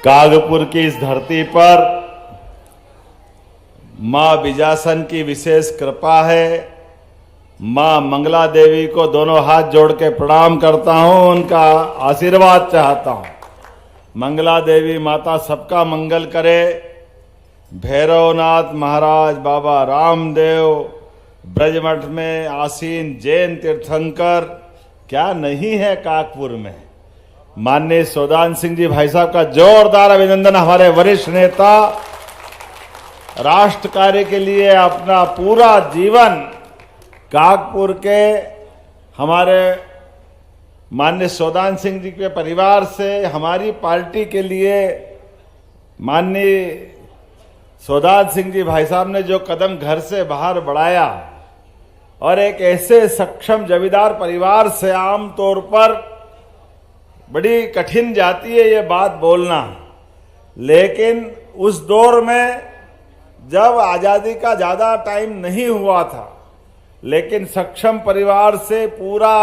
कागपुर की इस धरती पर मां बिजासन की विशेष कृपा है। मां मंगला देवी को दोनों हाथ जोड़ के प्रणाम करता हूं, उनका आशीर्वाद चाहता हूं। मंगला देवी माता सबका मंगल करे। भैरवनाथ महाराज, बाबा रामदेव, ब्रजमठ में आसीन जैन तीर्थंकर क्या नहीं है कागपुर में। माननीय सौदान सिंह जी भाई साहब का जोरदार अभिनंदन। हमारे वरिष्ठ नेता राष्ट्र कार्य के लिए अपना पूरा जीवन कागपुर के हमारे माननीय सौदान सिंह जी के परिवार से हमारी पार्टी के लिए माननीय सौदान सिंह जी भाई साहब ने जो कदम घर से बाहर बढ़ाया और एक ऐसे सक्षम जमींदार परिवार से आम तौर पर बड़ी कठिन जाती है ये बात बोलना, लेकिन उस दौर में जब आजादी का ज्यादा टाइम नहीं हुआ था, लेकिन सक्षम परिवार से पूरा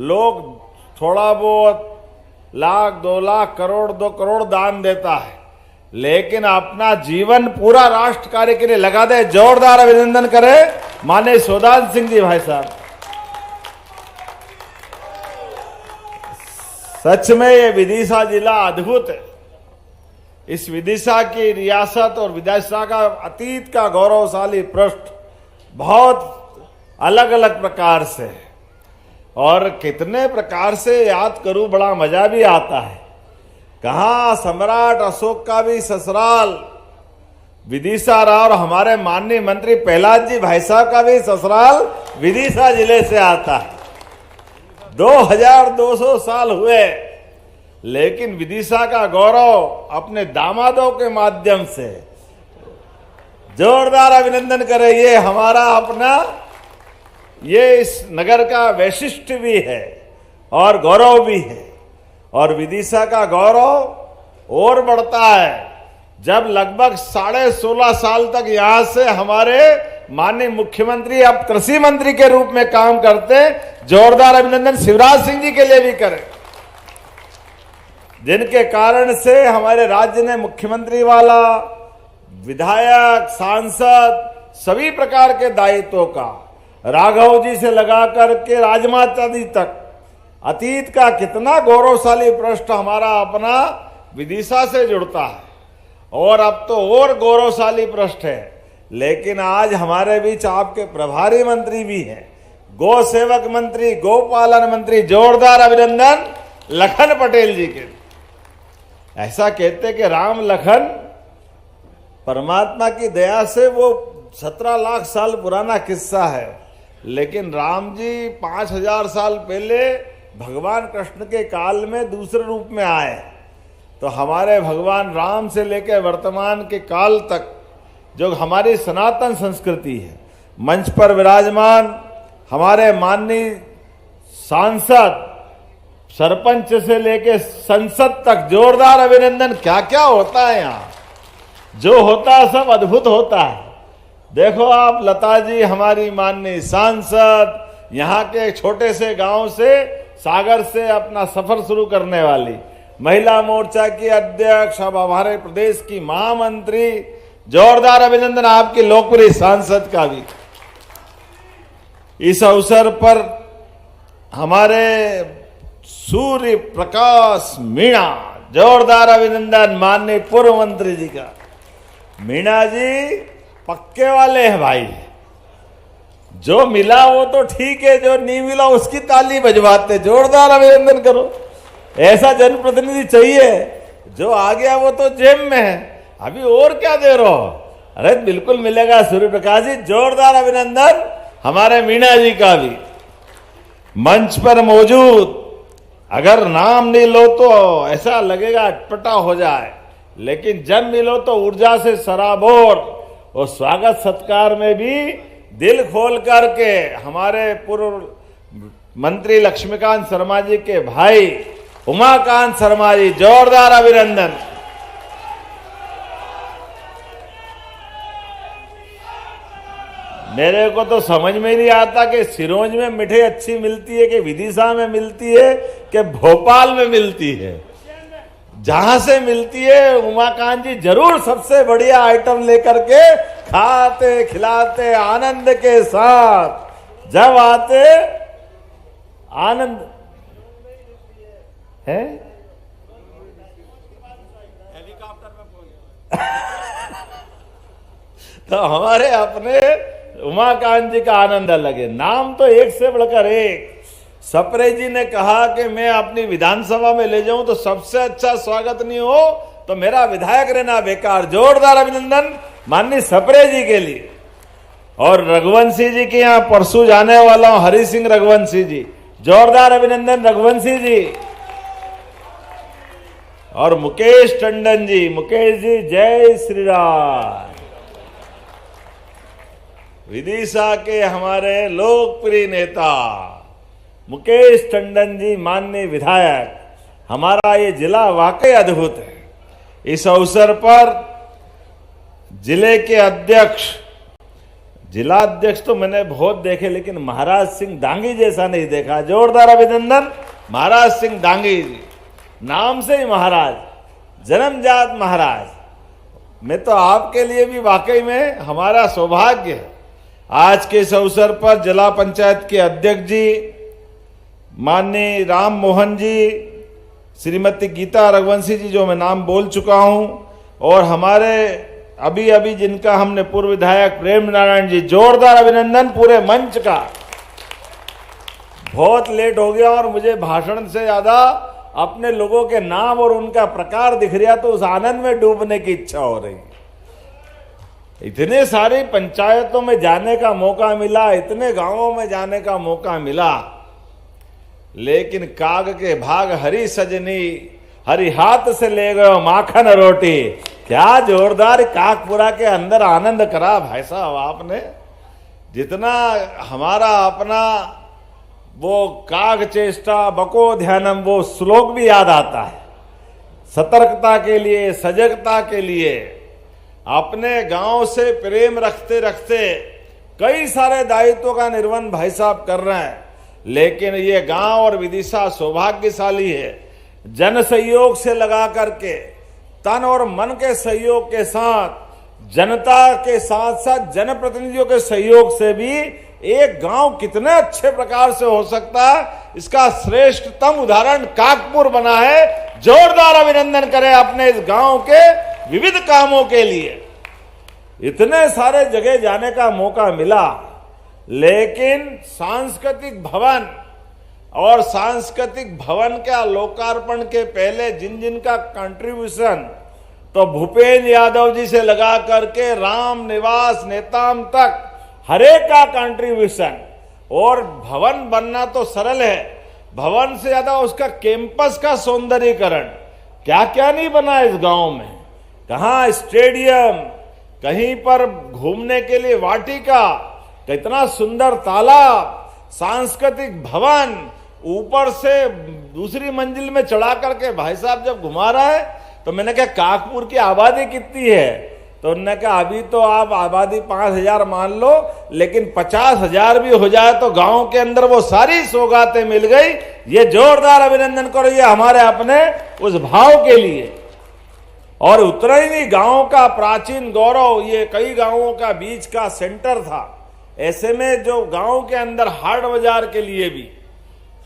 लोग थोड़ा बहुत लाख, 2 लाख, करोड़, 2 करोड़ दान देता है, लेकिन अपना जीवन पूरा राष्ट्र कार्य के लिए लगा दे। जोरदार अभिनंदन करें माननीय सौदान सिंह जी भाई साहब। सच में ये विदिशा जिला अद्भुत है। इस विदिशा की रियासत और विदिशा का अतीत का गौरवशाली पृष्ठ बहुत अलग अलग प्रकार से है और कितने प्रकार से याद करूं, बड़ा मजा भी आता है। कहा सम्राट अशोक का भी ससुराल विदिशा रहा और हमारे माननीय मंत्री प्रहलाद जी भाई साहब का भी ससुराल विदिशा जिले से आता है। 2200 साल हुए, लेकिन विदिशा का गौरव अपने दामादों के माध्यम से। जोरदार अभिनंदन करें। ये हमारा अपना, ये इस नगर का वैशिष्ट भी है और गौरव भी है। और विदिशा का गौरव और बढ़ता है जब लगभग 16.5 साल तक यहां से हमारे माननीय मुख्यमंत्री अब कृषि मंत्री के रूप में काम करते। जोरदार अभिनंदन शिवराज सिंह जी के लिए भी करें, जिनके कारण से हमारे राज्य ने मुख्यमंत्री वाला, विधायक, सांसद सभी प्रकार के दायित्वों का राघव जी से लगा करके राजमाता जी तक अतीत का कितना गौरवशाली पृष्ठ हमारा अपना विदिशा से जुड़ता है और अब तो और गौरवशाली पृष्ठ है। लेकिन आज हमारे बीच आपके प्रभारी मंत्री भी हैं, गौ सेवक मंत्री, गोपालन मंत्री। जोरदार अभिनंदन लखन पटेल जी के। ऐसा कहते कि राम लखन परमात्मा की दया से वो 17 लाख साल पुराना किस्सा है, लेकिन राम जी 5000 साल पहले भगवान कृष्ण के काल में दूसरे रूप में आए। तो हमारे भगवान राम से लेकर वर्तमान के काल तक जो हमारी सनातन संस्कृति है, मंच पर विराजमान हमारे माननीय सांसद, सरपंच से लेकर संसद तक जोरदार अभिनंदन। क्या क्या होता है यहाँ, जो होता है सब अद्भुत होता है। देखो आप लता जी हमारी माननीय सांसद, यहाँ के छोटे से गांव से, सागर से अपना सफर शुरू करने वाली, महिला मोर्चा की अध्यक्ष, अब हमारे प्रदेश की महामंत्री। जोरदार अभिनंदन आपकी लोकप्रिय सांसद का भी। इस अवसर पर हमारे सूर्य प्रकाश मीणा, जोरदार अभिनंदन माननीय पूर्व मंत्री जी का। मीणा जी पक्के वाले हैं भाई, जो मिला वो तो ठीक है, जो नहीं मिला उसकी ताली बजवाते। जोरदार अभिनंदन करो। ऐसा जनप्रतिनिधि चाहिए, जो आ गया वो तो जेब में है, अभी और क्या दे रहे हो। अरे बिल्कुल मिलेगा सूर्य प्रकाश जी। जोरदार अभिनंदन हमारे मीणा जी का भी। मंच पर मौजूद, अगर नाम नहीं लो तो ऐसा लगेगा अटपटा हो जाए, लेकिन जब मिलो तो ऊर्जा से सराबोर और स्वागत सत्कार में भी दिल खोल करके हमारे पूर्व मंत्री लक्ष्मीकांत शर्मा जी के भाई उमाकांत शर्मा जी। जोरदार अभिनंदन। मेरे को तो समझ में नहीं आता कि सिरोंज में मिठाई अच्छी मिलती है कि विदिशा में मिलती है कि भोपाल में मिलती है। जहां से मिलती है उमाकांत जी जरूर सबसे बढ़िया आइटम लेकर के खाते खिलाते आनंद के साथ जब आते आनंद है। तो हमारे अपने उमाकांत जी का आनंद अलग है। नाम तो एक से बढ़कर एक। सप्रे जी ने कहा कि मैं अपनी विधानसभा में ले जाऊं तो सबसे अच्छा स्वागत नहीं हो तो मेरा विधायक रहना बेकार। जोरदार अभिनंदन माननीय सप्रे जी के लिए। और रघुवंशी जी के यहाँ परसों जाने वाला हूं, हरि सिंह रघुवंशी जी, जोरदार अभिनंदन रघुवंशी जी। और मुकेश टंडन जी, मुकेश जी जय श्री राम। विदिशा के हमारे लोकप्रिय नेता मुकेश टंडन जी माननीय विधायक। हमारा ये जिला वाकई अद्भुत है। इस अवसर पर जिले के अध्यक्ष, जिला अध्यक्ष तो मैंने बहुत देखे लेकिन महाराज सिंह डांगी जैसा नहीं देखा। जोरदार अभिनंदन महाराज सिंह डांगी जी, नाम से ही महाराज, जन्मजात महाराज। मैं तो आपके लिए भी वाकई में हमारा सौभाग्य है। आज के इस अवसर पर जिला पंचायत के अध्यक्ष जी माननीय राम मोहन जी, श्रीमती गीता रघुवंशी जी जो मैं नाम बोल चुका हूं, और हमारे अभी अभी जिनका हमने पूर्व विधायक प्रेम नारायण जी, जोरदार अभिनंदन पूरे मंच का। बहुत लेट हो गया और मुझे भाषण से ज्यादा अपने लोगों के नाम और उनका प्रकार दिख रहा तो उस आनंद में डूबने की इच्छा हो रही। इतने सारी पंचायतों में जाने का मौका मिला, इतने गांवों में जाने का मौका मिला, लेकिन काग के भाग हरी सजनी, हरी हाथ से ले गए माखन रोटी। क्या जोरदार काकपुरा के अंदर आनंद करा भाई साहब आपने। जितना हमारा अपना वो काग चेष्टा बको ध्यानम वो श्लोक भी याद आता है। सतर्कता के लिए, सजगता के लिए, अपने गांव से प्रेम रखते रखते कई सारे दायित्वों का निर्वहन भाई साहब कर रहे हैं। लेकिन ये गांव और विदिशा सौभाग्यशाली है। जन सहयोग से लगा करके, तन और मन के सहयोग के साथ, जनता के साथ साथ जनप्रतिनिधियों के सहयोग से भी एक गांव कितने अच्छे प्रकार से हो सकता है, इसका श्रेष्ठतम उदाहरण काकपुर बना है। जोरदार अभिनंदन करें अपने इस गांव के विविध कामों के लिए। इतने सारे जगह जाने का मौका मिला, लेकिन सांस्कृतिक भवन और सांस्कृतिक भवन का लोकार्पण के पहले जिन जिन का कंट्रीब्यूशन, तो भूपेंद्र यादव जी से लगा करके राम निवास नेताम तक हरेक का कंट्रीब्यूशन। और भवन बनना तो सरल है, भवन से ज्यादा उसका कैंपस का सौंदर्यीकरण, क्या क्या नहीं बना इस गांव में। कहाँ स्टेडियम, कहीं पर घूमने के लिए वाटिका, कितना सुंदर तालाब, सांस्कृतिक भवन, ऊपर से दूसरी मंजिल में चढ़ा करके भाई साहब जब घुमा रहा है तो मैंने कहा काकपुर की आबादी कितनी है, तो उन्होंने कहा अभी तो आप आबादी 5,000 मान लो, लेकिन 50,000 भी हो जाए तो गांव के अंदर वो सारी सौगातें मिल गई। ये जोरदार अभिनंदन करो ये हमारे अपने उस भाव के लिए। और उतना ही नहीं, गांव का प्राचीन गौरव, ये कई गांवों का बीच का सेंटर था। ऐसे में जो गांव के अंदर हाट बाजार के लिए भी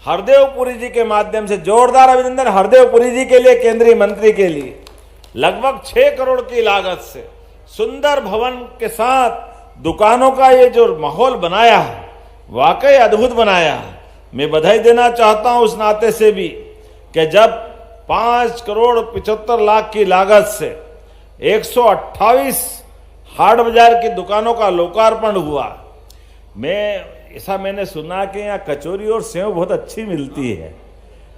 हरदेवपुरी जी के माध्यम से, जोरदार अभिनंदन हरदेवपुरी जी के लिए, केंद्रीय मंत्री के लिए, लगभग 6 करोड़ की लागत से सुंदर भवन के साथ दुकानों का ये जो माहौल बनाया है, वाकई अद्भुत बनाया है। मैं बधाई देना चाहता हूं उस नाते से भी कि जब 5 करोड़ 75 लाख की लागत से 128 हाट बाजार की दुकानों का लोकार्पण हुआ। ऐसा मैंने सुना कि यहाँ कचौरी और सेव बहुत अच्छी मिलती है।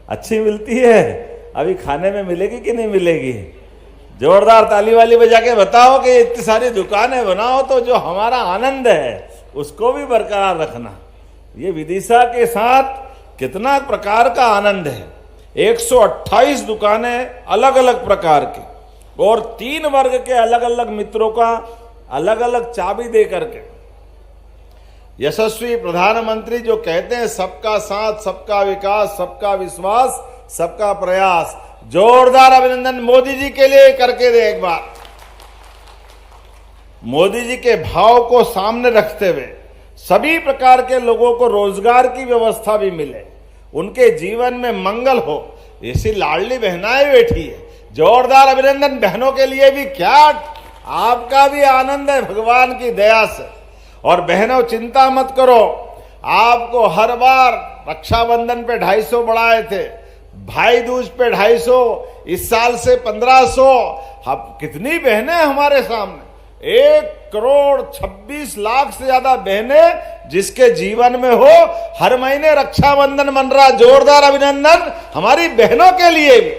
अच्छी मिलती है, अभी खाने में मिलेगी कि नहीं मिलेगी? जोरदार ताली वाली बजा के बताओ कि इतनी सारी दुकानें बनाओ तो जो हमारा आनंद है उसको भी बरकरार रखना। ये विदिशा के साथ कितना प्रकार का आनंद है। 128 दुकानें अलग अलग प्रकार की, और 3 वर्ग के अलग अलग मित्रों का अलग अलग चाबी दे करके यशस्वी प्रधानमंत्री जो कहते हैं सबका साथ, सबका विकास, सबका विश्वास, सबका प्रयास, जोरदार अभिनंदन मोदी जी के लिए करके दे एक बार। मोदी जी के भाव को सामने रखते हुए सभी प्रकार के लोगों को रोजगार की व्यवस्था भी मिले, उनके जीवन में मंगल हो, ऐसी लाडली बहनाएं बैठी है। जोरदार अभिनंदन बहनों के लिए भी। क्या आपका भी आनंद है भगवान की दया से। और बहनों चिंता मत करो, आपको हर बार रक्षाबंधन पे 250 बढ़ाए थे, भाई दूज पे 250, इस साल से 1500। अब कितनी बहनें हमारे सामने, 1,26,00,000 से ज्यादा बहनें जिसके जीवन में हो, हर महीने रक्षाबंधन मन रहा। जोरदार अभिनंदन हमारी बहनों के लिए भी।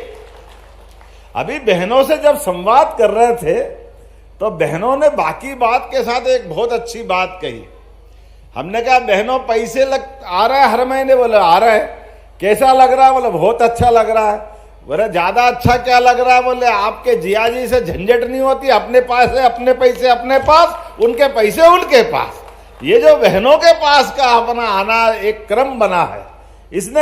अभी बहनों से जब संवाद कर रहे थे तो बहनों ने बाकी बात के साथ एक बहुत अच्छी बात कही। हमने कहा बहनों पैसे आ रहा है हर महीने? बोले आ रहा है। कैसा लग रहा है? बोले बहुत अच्छा लग रहा है। बोले ज्यादा अच्छा क्या लग रहा है? बोले आपके जिया जी से झंझट नहीं होती, अपने पास है, अपने पैसे अपने पास, उनके पैसे उनके पास। ये जो बहनों के पास का अपना आना एक क्रम बना है, इसने